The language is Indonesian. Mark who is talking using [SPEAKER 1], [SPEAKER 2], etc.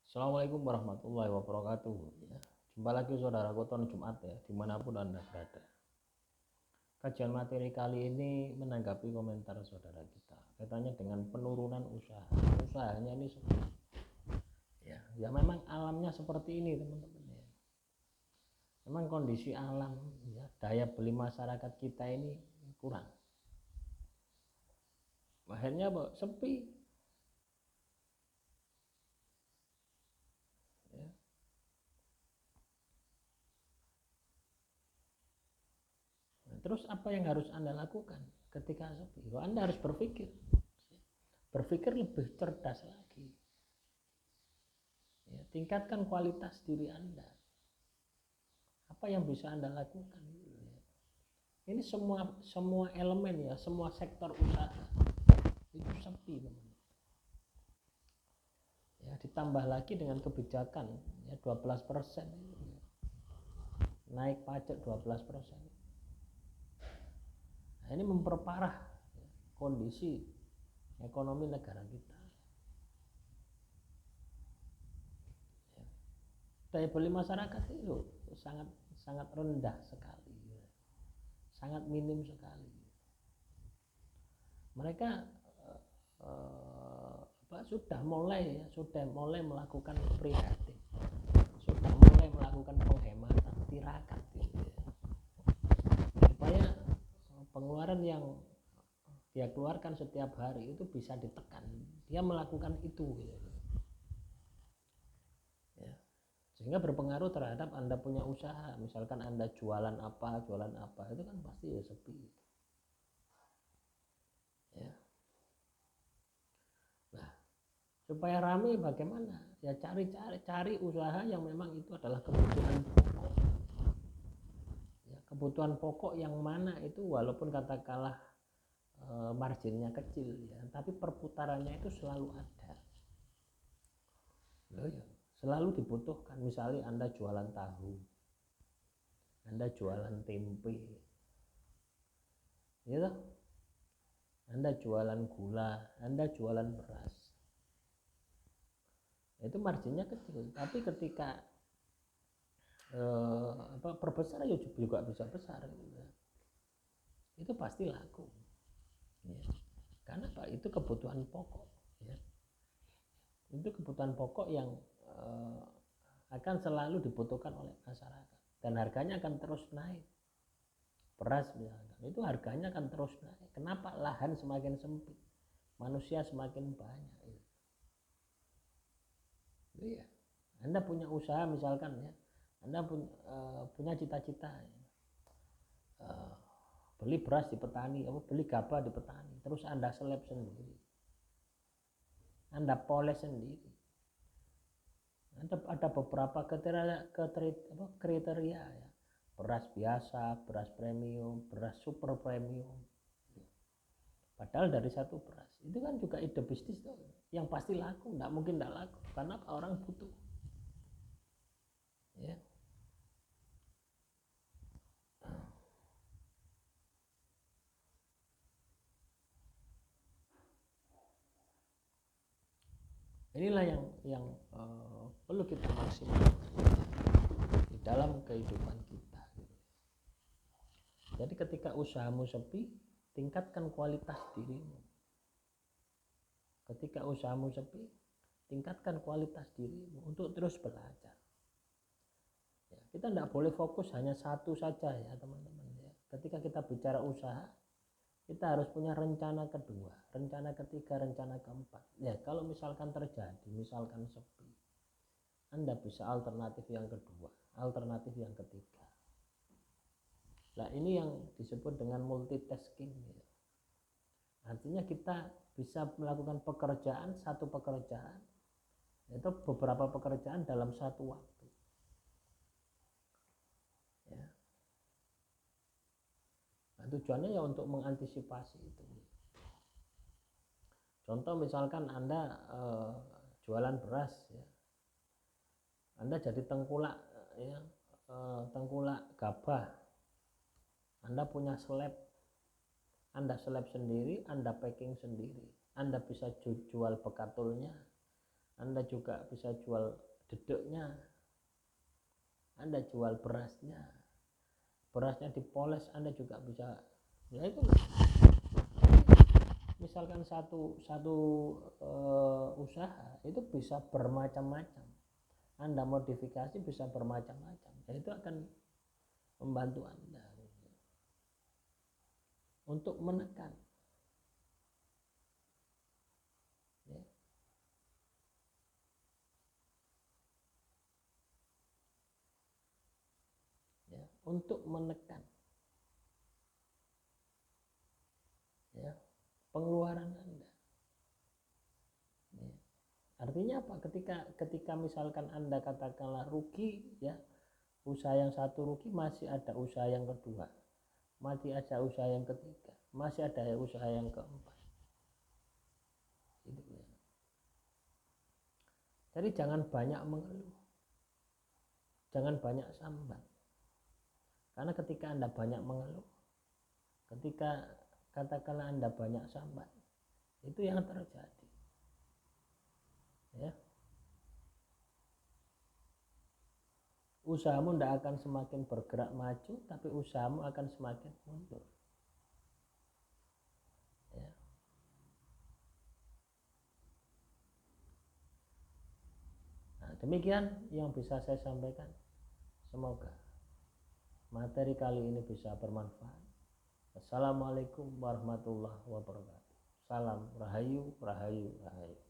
[SPEAKER 1] Assalamualaikum warahmatullahi wabarakatuh. Ya, jumpa lagi saudara Koton Jumat ya, dimanapun Anda berada. Kajian materi kali ini menanggapi komentar saudara kita kaitannya dengan penurunan usaha. Usahanya ini ya memang alamnya seperti ini teman-teman ya. Memang kondisi alam ya, daya beli masyarakat kita ini kurang. Akhirnya sepi. Terus apa yang harus Anda lakukan ketika sepi? Anda harus berpikir lebih cerdas lagi. Ya, tingkatkan kualitas diri Anda. Apa yang bisa Anda lakukan? Ini semua elemen ya, semua sektor usaha itu sepi, teman. Ya, ditambah lagi dengan kebijakan ya 12%. Naik pajak 12%. Nah, ini memperparah kondisi ekonomi negara kita. Ya. Daya beli masyarakat itu sangat rendah sekali, sangat minim sekali. Mereka sudah mulai melakukan prihatin, sudah mulai melakukan penghematan tirakat gitu ya. Supaya pengeluaran yang dia keluarkan setiap hari itu bisa ditekan, dia melakukan itu gitu. Ya. Sehingga berpengaruh terhadap Anda punya usaha. Misalkan Anda jualan apa itu kan pasti ya sepi. Ya. Nah, supaya ramai bagaimana? Ya cari usaha yang memang itu adalah kebutuhan pokok. Ya, kebutuhan pokok yang mana itu walaupun katakanlah marginnya kecil ya, tapi perputarannya itu selalu ada. Ya, selalu dibutuhkan. Misalnya Anda jualan tahu, Anda jualan tempe, ya, Anda jualan gula, Anda jualan beras. Itu marginnya kecil, tapi ketika perbesar ya juga bisa besar gitu. Itu pasti laku ya. Karena Pak itu kebutuhan pokok ya. Itu kebutuhan pokok yang akan selalu dibutuhkan oleh masyarakat dan harganya akan terus naik. Beras misalkan itu harganya akan terus naik. Kenapa? Lahan semakin sempit, manusia semakin banyak ya. Iya. Anda punya usaha misalkan ya, Anda punya cita-cita ya. Beli beras di petani, beli gabah di petani, terus Anda seleb sendiri, Anda poles sendiri. Ada beberapa kriteria ya. Beras biasa, beras premium, beras super premium. Padahal dari satu beras itu kan juga ide bisnis tuh, yang pasti laku, nggak mungkin nggak laku karena orang butuh. Ya. Inilah yang perlu kita maksimalkan di dalam kehidupan kita. Jadi ketika usahamu sepi, tingkatkan kualitas dirimu. Ketika usahamu sepi, tingkatkan kualitas dirimu untuk terus belajar. Ya, kita tidak boleh fokus hanya satu saja ya teman-teman. Ya. Ketika kita bicara usaha, kita harus punya rencana kedua, rencana ketiga, rencana keempat. Ya, kalau misalkan terjadi, misalkan sepi, Anda bisa alternatif yang kedua, alternatif yang ketiga. Nah, ini yang disebut dengan multitasking. Ya. Artinya kita bisa melakukan satu pekerjaan, itu beberapa pekerjaan dalam satu waktu. Ya. Nah, tujuannya ya untuk mengantisipasi itu. Contoh misalkan Anda jualan beras ya. Anda jadi tengkulak ya, tengkulak gabah. Anda punya slab. Anda slab sendiri, Anda packing sendiri. Anda bisa jual bekatulnya. Anda juga bisa jual dedeknya, Anda jual berasnya dipoles, Anda juga bisa. Ya itu misalkan satu usaha itu bisa bermacam-macam, Anda modifikasi bisa bermacam-macam, dan itu akan membantu Anda untuk menekan ya. Ya, untuk menekan ya pengeluaran Anda ya. Artinya apa? Ketika misalkan Anda katakanlah rugi ya, usaha yang satu rugi, masih ada usaha yang kedua, masih ada usaha yang ketiga, masih ada usaha yang keempat gitu ya. Jadi jangan banyak mengeluh, jangan banyak sambat, karena ketika Anda banyak mengeluh, ketika katakanlah Anda banyak sambat, itu yang terjadi ya, usahamu tidak akan semakin bergerak maju, tapi usahamu akan semakin mundur ya. Nah, demikian yang bisa saya sampaikan, semoga materi kali ini bisa bermanfaat. Assalamualaikum warahmatullahi wabarakatuh. Salam rahayu, rahayu, rahayu.